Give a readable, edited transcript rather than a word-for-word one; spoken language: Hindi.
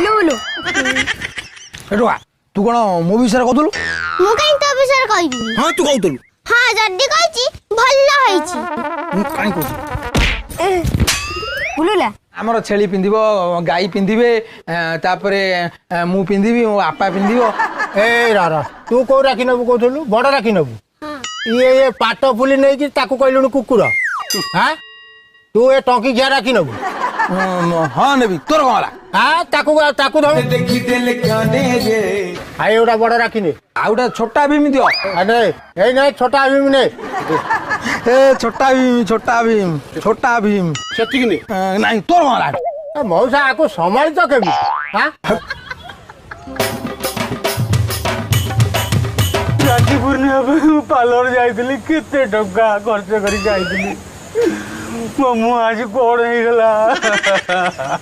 लुलु एटुआ तू कौन मो विषय कहतलु मु काई तो विषय कहबी हां तू कहतलु हां जड्डी कहची भल्ला होईची मु काई कहू बुलुला आमर छेली पिंदिबो गाई पिंदिबे तापरे मु पिंदिबी मो आपा पिंदिबो ए रा तू को राखी नबु कहतलु बड़ राखी नबु ये पाट फुली नहीं कि ताकू कहलुनु कुकुर हां तू ए टंकी घिया राखी नबु हां नेबी तोर कोला हां ताकू धर देखि दिल काने रे आए ओडा बड़ राखी ने आउडा छोटा भीम दियो अरे ए नहीं छोटा भीम ने ए छोटा भीम सेती ने नहीं तोर कोला मौसा आको संभाली तो केबी हां राखी पूर्णिमा पार्लर जाइली केते टका खर्च करी जाइली मो आज कोड़ हो गला।